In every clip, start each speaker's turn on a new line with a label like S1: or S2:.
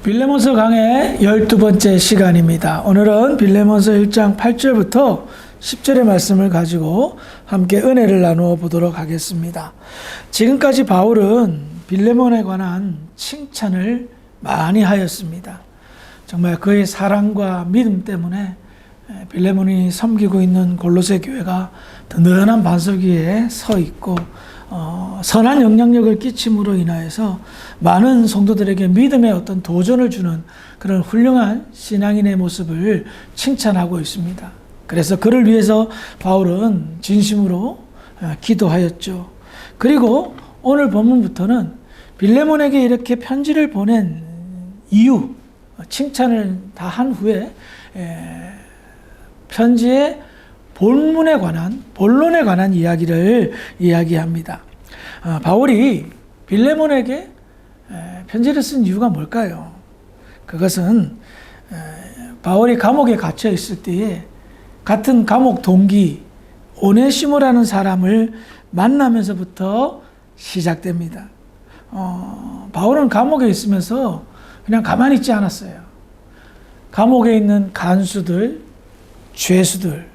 S1: 빌레몬서 강의 12번째 시간입니다. 오늘은 빌레몬서 1장 8절부터 10절의 말씀을 가지고 함께 은혜를 나누어 보도록 하겠습니다. 지금까지 바울은 빌레몬에 관한 칭찬을 많이 하였습니다. 정말 그의 사랑과 믿음 때문에 빌레몬이 섬기고 있는 골로새 교회가 든든한 반석 위에 서 있고 선한 영향력을 끼침으로 인하여서 많은 성도들에게 믿음의 어떤 도전을 주는 그런 훌륭한 신앙인의 모습을 칭찬하고 있습니다. 그래서 그를 위해서 바울은 진심으로 기도하였죠. 그리고 오늘 본문부터는 빌레몬에게 이렇게 편지를 보낸 이유, 칭찬을 다 한 후에 편지의 본론에 관한 이야기를 이야기합니다. 바울이 빌레몬에게 편지를 쓴 이유가 뭘까요? 그것은 바울이 감옥에 갇혀 있을 때에 같은 감옥 동기 오네시모라는 사람을 만나면서부터 시작됩니다. 바울은 감옥에 있으면서 그냥 가만히 있지 않았어요. 감옥에 있는 간수들, 죄수들,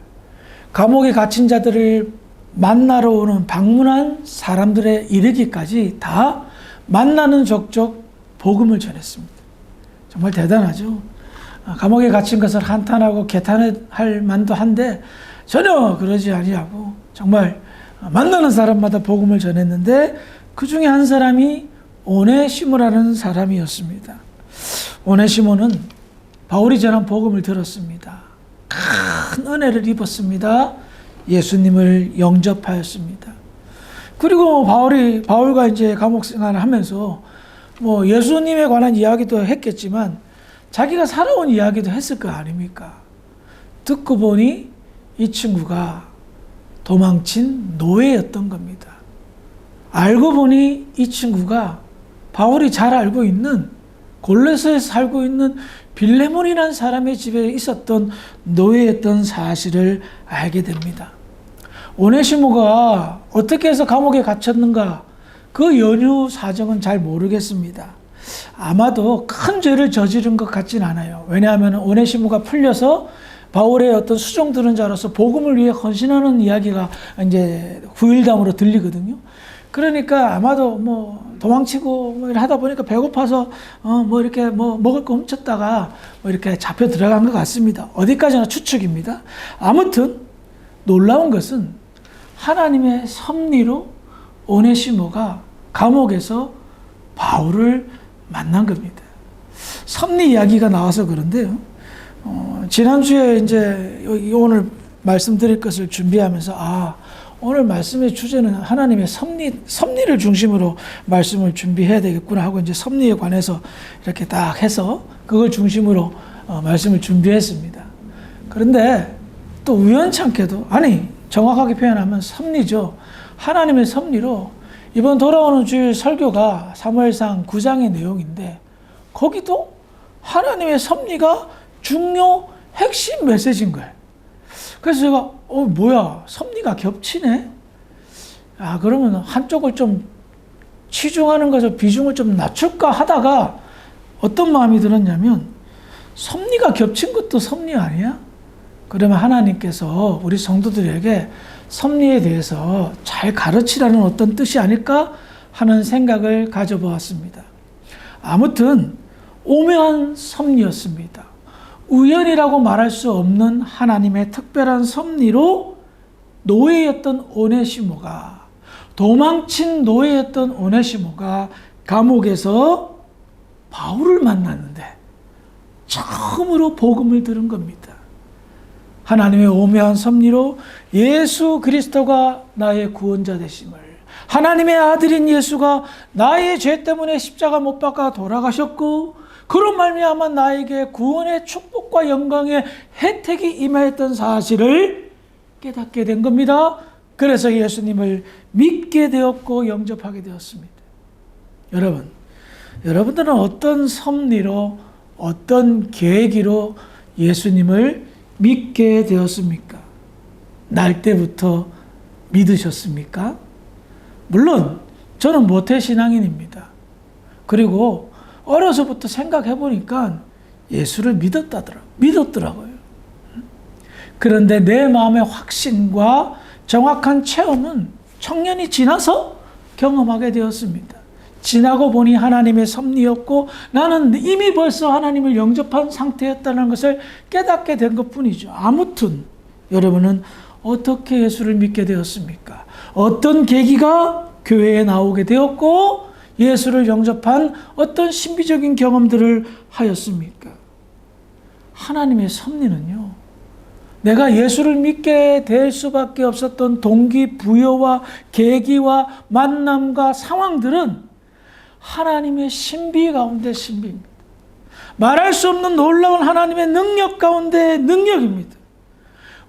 S1: 감옥에 갇힌 자들을 만나러 오는 방문한 사람들에 이르기까지 다 만나는 족족 복음을 전했습니다. 정말 대단하죠. 감옥에 갇힌 것을 한탄하고 개탄할 만도 한데 전혀 그러지 아니하고 정말 만나는 사람마다 복음을 전했는데 그 중에 한 사람이 오네시모라는 사람이었습니다. 오네시모는 바울이 전한 복음을 들었습니다. 큰 은혜를 입었습니다. 예수님을 영접하였습니다. 그리고 바울과 이제 감옥 생활을 하면서 뭐 예수님에 관한 이야기도 했겠지만 자기가 살아온 이야기도 했을 거 아닙니까? 듣고 보니 이 친구가 도망친 노예였던 겁니다. 알고 보니 이 친구가 바울이 잘 알고 있는 골로새에 살고 있는 빌레몬이라는 사람의 집에 있었던 노예였던 사실을 알게 됩니다. 오네시모가 어떻게 해서 감옥에 갇혔는가 그 연유 사정은 잘 모르겠습니다. 아마도 큰 죄를 저지른 것 같진 않아요. 왜냐하면 오네시모가 풀려서 바울의 어떤 수종 들은 자로서 복음을 위해 헌신하는 이야기가 이제 후일담으로 들리거든요. 그러니까 아마도 뭐 도망치고 뭐 하다 보니까 배고파서 뭐 이렇게 뭐 먹을 거 훔쳤다가 뭐 이렇게 잡혀 들어간 것 같습니다. 어디까지나 추측입니다. 아무튼 놀라운 것은 하나님의 섭리로 오네시모가 감옥에서 바울을 만난 겁니다. 섭리 이야기가 나와서 그런데요. 지난주에 이제 오늘 말씀드릴 것을 준비하면서 오늘 말씀의 주제는 하나님의 섭리를 중심으로 말씀을 준비해야 되겠구나 하고 이제 섭리에 관해서 이렇게 딱 해서 그걸 중심으로 말씀을 준비했습니다. 그런데 또 우연찮게도 정확하게 표현하면 섭리죠. 하나님의 섭리로 이번 돌아오는 주일 설교가 사무엘상 9장의 내용인데 거기도 하나님의 섭리가 중요 핵심 메시지인 거예요. 그래서 제가 뭐야 섭리가 겹치네. 그러면 한쪽을 좀 치중하는 것을 비중을 좀 낮출까 하다가 어떤 마음이 들었냐면 섭리가 겹친 것도 섭리 아니야? 그러면 하나님께서 우리 성도들에게 섭리에 대해서 잘 가르치라는 어떤 뜻이 아닐까 하는 생각을 가져보았습니다. 아무튼 오묘한 섭리였습니다. 우연이라고 말할 수 없는 하나님의 특별한 섭리로 노예였던 오네시모가 도망친 노예였던 오네시모가 감옥에서 바울을 만났는데 처음으로 복음을 들은 겁니다. 하나님의 오묘한 섭리로 예수 그리스도가 나의 구원자 되심을 하나님의 아들인 예수가 나의 죄 때문에 십자가 못 박아 돌아가셨고 그런 말미암아 나에게 구원의 축복과 영광의 혜택이 임하였던 사실을 깨닫게 된 겁니다. 그래서 예수님을 믿게 되었고 영접하게 되었습니다. 여러분들은 어떤 섭리로 어떤 계기로 예수님을 믿게 되었습니까? 날 때부터 믿으셨습니까? 물론 저는 모태신앙인입니다. 그리고 어려서부터 생각해 보니까 예수를 믿었더라고요. 그런데 내 마음의 확신과 정확한 체험은 청년이 지나서 경험하게 되었습니다. 지나고 보니 하나님의 섭리였고 나는 이미 벌써 하나님을 영접한 상태였다는 것을 깨닫게 된 것뿐이죠. 아무튼 여러분은 어떻게 예수를 믿게 되었습니까? 어떤 계기가 교회에 나오게 되었고 예수를 영접한 어떤 신비적인 경험들을 하였습니까? 하나님의 섭리는요, 내가 예수를 믿게 될 수밖에 없었던 동기부여와 계기와 만남과 상황들은 하나님의 신비 가운데 신비입니다. 말할 수 없는 놀라운 하나님의 능력 가운데 능력입니다.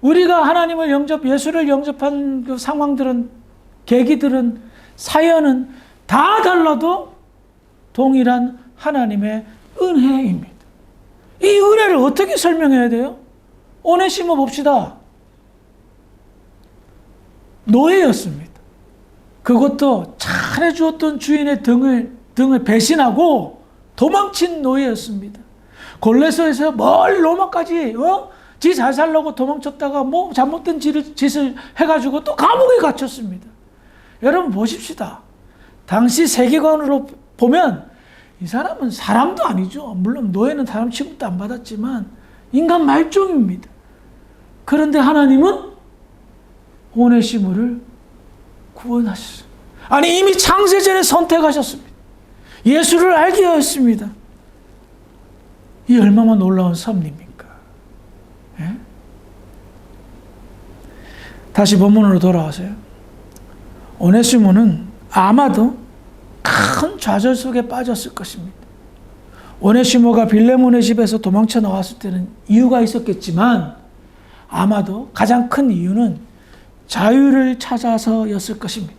S1: 우리가 하나님을 예수를 영접한 그 상황들은, 계기들은, 사연은 다 달라도 동일한 하나님의 은혜입니다. 이 은혜를 어떻게 설명해야 돼요? 오네시모 봅시다. 노예였습니다. 그것도 잘해주었던 주인의 등을 배신하고 도망친 노예였습니다. 골레서에서 멀리 로마까지 지 잘 살려고 도망쳤다가 뭐 잘못된 짓을 해가지고 또 감옥에 갇혔습니다. 여러분 보십시다. 당시 세계관으로 보면 이 사람은 사람도 아니죠. 물론 노예는 사람 취급도 안 받았지만 인간 말종입니다. 그런데 하나님은 오네시모를 구원하셨어요. 아니 이미 창세전에 선택하셨습니다. 예수를 알게 하였습니다. 이 얼마나 놀라운 섭리입니까? 예? 다시 본문으로 돌아와서요. 오네시모는 아마도 큰 좌절 속에 빠졌을 것입니다. 오네시모가 빌레몬의 집에서 도망쳐 나왔을 때는 이유가 있었겠지만 아마도 가장 큰 이유는 자유를 찾아서였을 것입니다.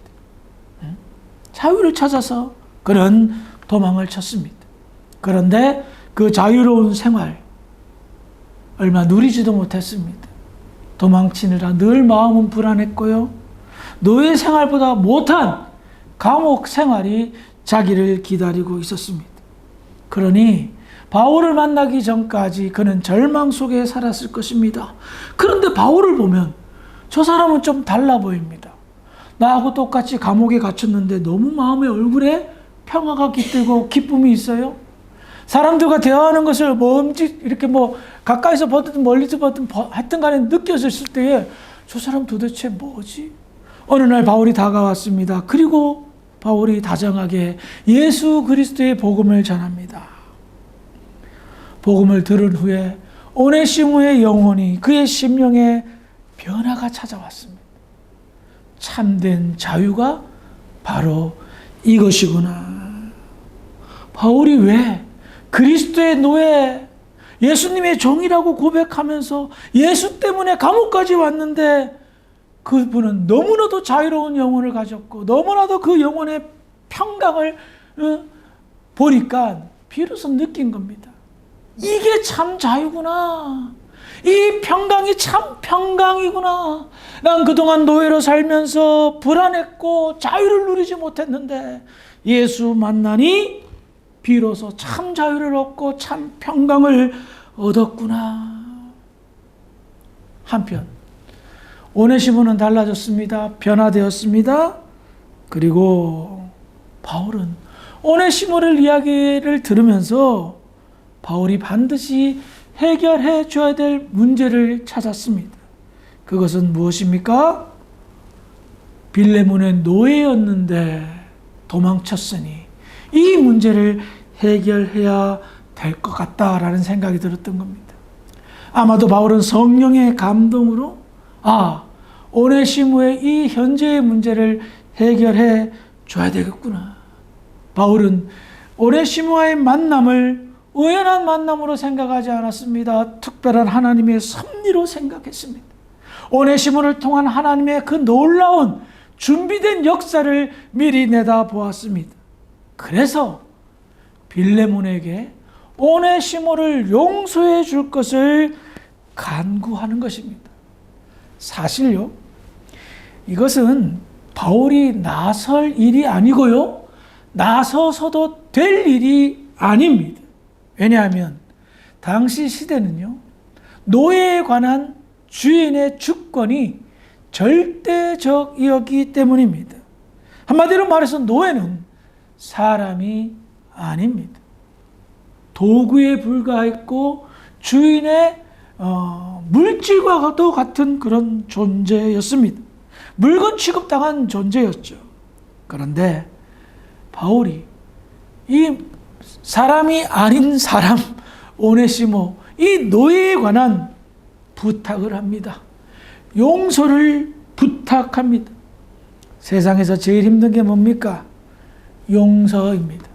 S1: 자유를 찾아서 그런 도망을 쳤습니다. 그런데 그 자유로운 생활 얼마 누리지도 못했습니다. 도망치느라 늘 마음은 불안했고요. 노예 생활보다 못한 감옥 생활이 자기를 기다리고 있었습니다. 그러니 바울을 만나기 전까지 그는 절망 속에 살았을 것입니다. 그런데 바울을 보면 저 사람은 좀 달라 보입니다. 나하고 똑같이 감옥에 갇혔는데 너무 마음의 얼굴에 평화가 깃들고 기쁨이 있어요. 사람들과 대화하는 것을 이렇게 가까이서 보든 멀리서 보든 하여튼 간에 느껴졌을 때에 저 사람 도대체 뭐지? 어느 날 바울이 다가왔습니다. 그리고 바울이 다정하게 예수 그리스도의 복음을 전합니다. 복음을 들은 후에 오네시모의 영혼이 그의 심령에 변화가 찾아왔습니다. 참된 자유가 바로 이것이구나. 바울이 왜 그리스도의 노예, 예수님의 종이라고 고백하면서 예수 때문에 감옥까지 왔는데 그분은 너무나도 자유로운 영혼을 가졌고 너무나도 그 영혼의 평강을 보니까 비로소 느낀 겁니다. 이게 참 자유구나. 이 평강이 참 평강이구나. 난 그동안 노예로 살면서 불안했고 자유를 누리지 못했는데 예수 만나니 비로소 참 자유를 얻고 참 평강을 얻었구나. 한편 오네시모는 달라졌습니다. 변화되었습니다. 그리고 바울은 오네시모를 이야기를 들으면서 바울이 반드시 해결해 줘야 될 문제를 찾았습니다. 그것은 무엇입니까? 빌레몬의 노예였는데 도망쳤으니 이 문제를 해결해야 될 것 같다라는 생각이 들었던 겁니다. 아마도 바울은 성령의 감동으로 오네시모의 이 현재의 문제를 해결해 줘야 되겠구나. 바울은 오네시모와의 만남을 우연한 만남으로 생각하지 않았습니다. 특별한 하나님의 섭리로 생각했습니다. 오네시모를 통한 하나님의 그 놀라운 준비된 역사를 미리 내다보았습니다. 그래서 빌레몬에게 오네시모를 용서해 줄 것을 간구하는 것입니다. 사실요, 이것은 바울이 나설 일이 아니고요, 나서서도 될 일이 아닙니다. 왜냐하면 당시 시대는요, 노예에 관한 주인의 주권이 절대적이었기 때문입니다. 한마디로 말해서 노예는 사람이 아닙니다. 도구에 불과했고 주인의 물질과도 같은 그런 존재였습니다. 물건 취급당한 존재였죠. 그런데 바울이 이 사람이 아닌 사람 오네시모, 이 노예에 관한 부탁을 합니다. 용서를 부탁합니다. 세상에서 제일 힘든 게 뭡니까? 용서입니다.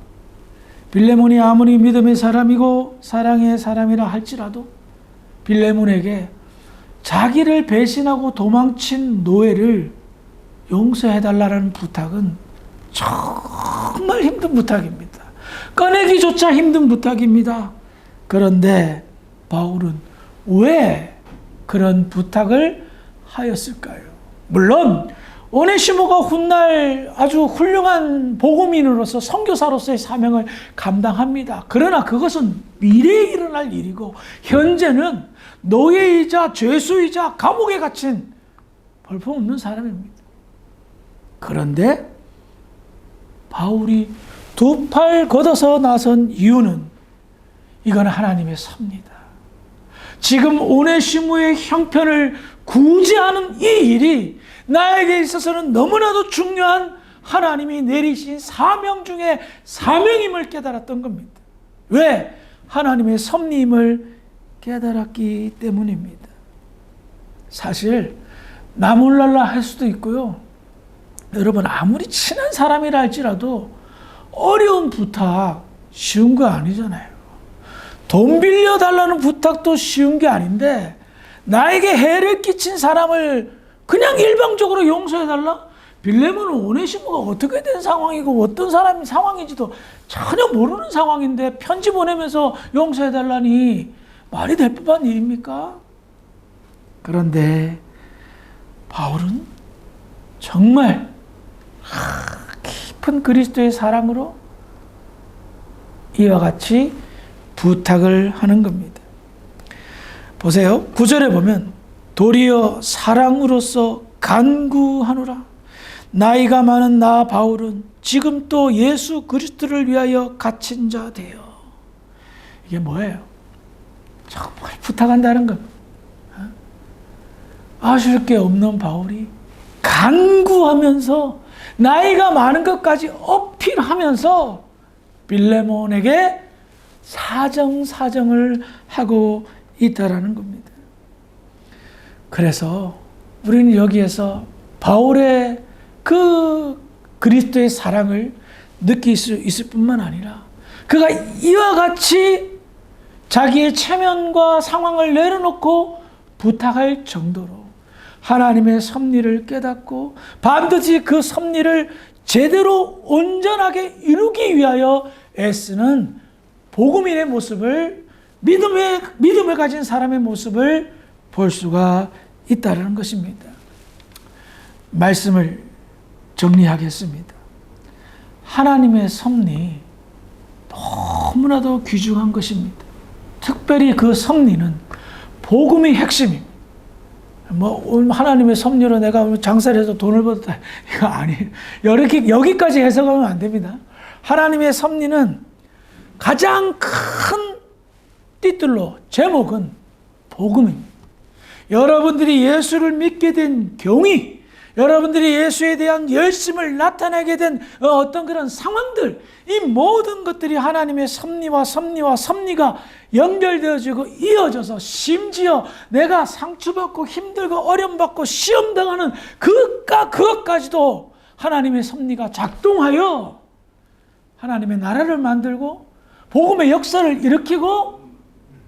S1: 빌레몬이 아무리 믿음의 사람이고 사랑의 사람이라 할지라도 빌레몬에게 자기를 배신하고 도망친 노예를 용서해달라는 부탁은 정말 힘든 부탁입니다. 꺼내기조차 힘든 부탁입니다. 그런데 바울은 왜 그런 부탁을 하였을까요? 물론 오네시모가 훗날 아주 훌륭한 복음인으로서 선교사로서의 사명을 감당합니다. 그러나 그것은 미래에 일어날 일이고 현재는 노예이자 죄수이자 감옥에 갇힌 볼품없는 사람입니다. 그런데 바울이 두 팔 걷어서 나선 이유는 이건 하나님의 섭니다. 지금 오네시모의 형편을 구제하는 이 일이 나에게 있어서는 너무나도 중요한 하나님이 내리신 사명 중에 사명임을 깨달았던 겁니다. 왜? 하나님의 섭리임을 깨달았기 때문입니다. 사실 나 몰랄라 할 수도 있고요. 여러분 아무리 친한 사람이라 할지라도 어려운 부탁 쉬운 거 아니잖아요. 돈 빌려달라는 부탁도 쉬운 게 아닌데 나에게 해를 끼친 사람을 그냥 일방적으로 용서해달라? 빌레몬은 오네시모가 어떻게 된 상황이고 어떤 사람이 상황인지도 전혀 모르는 상황인데 편지 보내면서 용서해달라니 말이 될 법한 일입니까? 그런데 바울은 정말 깊은 그리스도의 사랑으로 이와 같이 부탁을 하는 겁니다. 보세요. 9절에 보면 도리어 사랑으로서 간구하노라. 나이가 많은 나 바울은 지금 또 예수 그리스도를 위하여 갇힌 자 되어. 이게 뭐예요? 정말 부탁한다는 겁니다. 아쉬울 게 없는 바울이 간구하면서 나이가 많은 것까지 어필하면서 빌레몬에게 사정을 하고 있다라는 겁니다. 그래서 우리는 여기에서 바울의 그 그리스도의 사랑을 느낄 수 있을 뿐만 아니라 그가 이와 같이 자기의 체면과 상황을 내려놓고 부탁할 정도로 하나님의 섭리를 깨닫고 반드시 그 섭리를 제대로 온전하게 이루기 위하여 애쓰는 복음인의 모습을 믿음을 가진 사람의 모습을 볼 수가 있다는 것입니다. 말씀을 정리하겠습니다. 하나님의 섭리 너무나도 귀중한 것입니다. 특별히 그 섭리는 복음의 핵심입니다. 하나님의 섭리로 내가 장사를 해서 돈을 벌었다 이거 아니에요. 여기까지 해석하면 안 됩니다. 하나님의 섭리는 가장 큰 띠틀로 제목은 복음입니다. 여러분들이 예수를 믿게 된 경위, 여러분들이 예수에 대한 열심을 나타내게 된 어떤 그런 상황들, 이 모든 것들이 하나님의 섭리가 연결되어지고 이어져서 심지어 내가 상처받고 힘들고 어려움받고 시험당하는 그것까지도 하나님의 섭리가 작동하여 하나님의 나라를 만들고 복음의 역사를 일으키고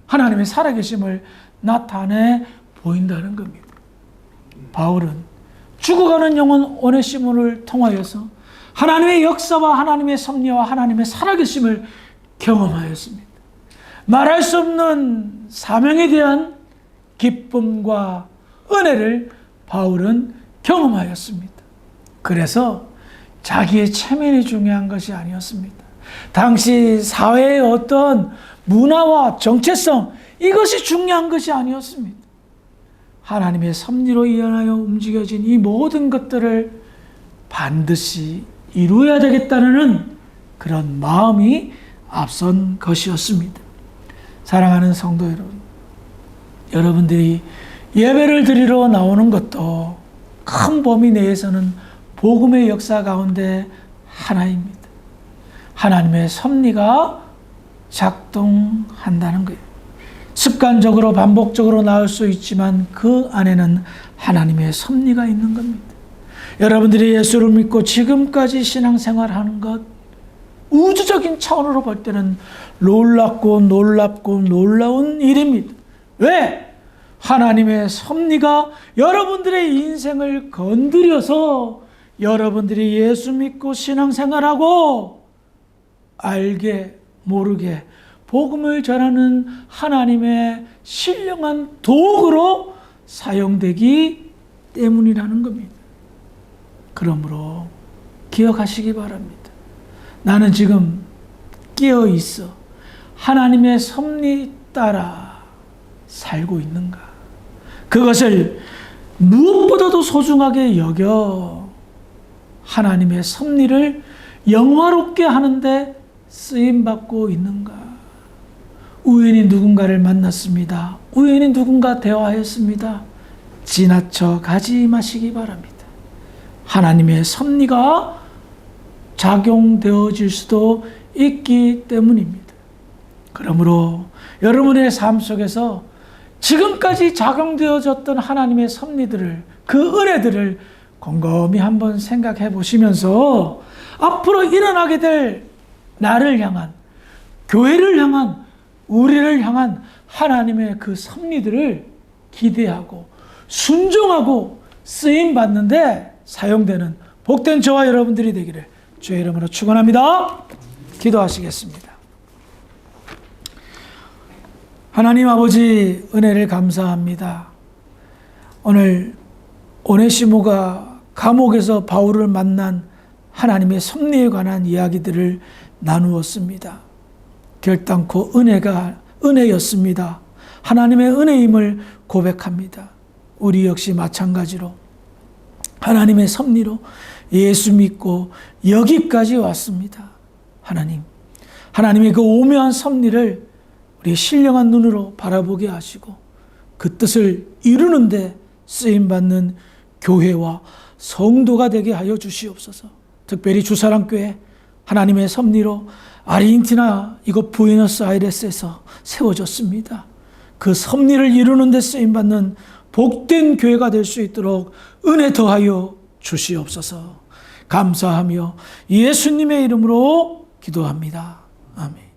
S1: 하나님의 살아계심을 나타내 보인다는 겁니다. 바울은 죽어가는 영혼 오네시모를 통하여서 하나님의 역사와 하나님의 섭리와 하나님의 살아계심을 경험하였습니다. 말할 수 없는 사명에 대한 기쁨과 은혜를 바울은 경험하였습니다. 그래서 자기의 체면이 중요한 것이 아니었습니다. 당시 사회의 어떤 문화와 정체성, 이것이 중요한 것이 아니었습니다. 하나님의 섭리로 이어나여 움직여진 이 모든 것들을 반드시 이루어야 되겠다는 그런 마음이 앞선 것이었습니다. 사랑하는 성도 여러분, 여러분들이 예배를 드리러 나오는 것도 큰 범위 내에서는 복음의 역사 가운데 하나입니다. 하나님의 섭리가 작동한다는 거예요. 습관적으로 반복적으로 나올 수 있지만 그 안에는 하나님의 섭리가 있는 겁니다. 여러분들이 예수를 믿고 지금까지 신앙생활하는 것, 우주적인 차원으로 볼 때는 놀랍고 놀라운 일입니다. 왜? 하나님의 섭리가 여러분들의 인생을 건드려서 여러분들이 예수 믿고 신앙생활하고 알게 모르게 복음을 전하는 하나님의 신령한 도구로 사용되기 때문이라는 겁니다. 그러므로 기억하시기 바랍니다. 나는 지금 깨어 있어 하나님의 섭리 따라 살고 있는가? 그것을 무엇보다도 소중하게 여겨 하나님의 섭리를 영화롭게 하는데 쓰임받고 있는가? 우연히 누군가를 만났습니다. 우연히 누군가 대화했습니다. 지나쳐 가지 마시기 바랍니다. 하나님의 섭리가 작용되어질 수도 있기 때문입니다. 그러므로 여러분의 삶 속에서 지금까지 작용되어졌던 하나님의 섭리들을, 그 은혜들을 곰곰이 한번 생각해 보시면서 앞으로 일어나게 될 나를 향한, 교회를 향한, 우리를 향한 하나님의 그 섭리들을 기대하고 순종하고 쓰임받는데 사용되는 복된 저와 여러분들이 되기를 주의 이름으로 축원합니다. 기도하시겠습니다. 하나님 아버지, 은혜를 감사합니다. 오늘 오네시모가 감옥에서 바울을 만난 하나님의 섭리에 관한 이야기들을 나누었습니다. 결단코 은혜였습니다. 하나님의 은혜임을 고백합니다. 우리 역시 마찬가지로 하나님의 섭리로 예수 믿고 여기까지 왔습니다. 하나님의 그 오묘한 섭리를 우리 신령한 눈으로 바라보게 하시고 그 뜻을 이루는데 쓰임받는 교회와 성도가 되게 하여 주시옵소서. 특별히 주사랑교회 하나님의 섭리로 아르헨티나 이곳 부에노스아이레스에서 세워졌습니다. 그 섭리를 이루는 데 쓰임받는 복된 교회가 될 수 있도록 은혜 더하여 주시옵소서. 감사하며 예수님의 이름으로 기도합니다. 아멘.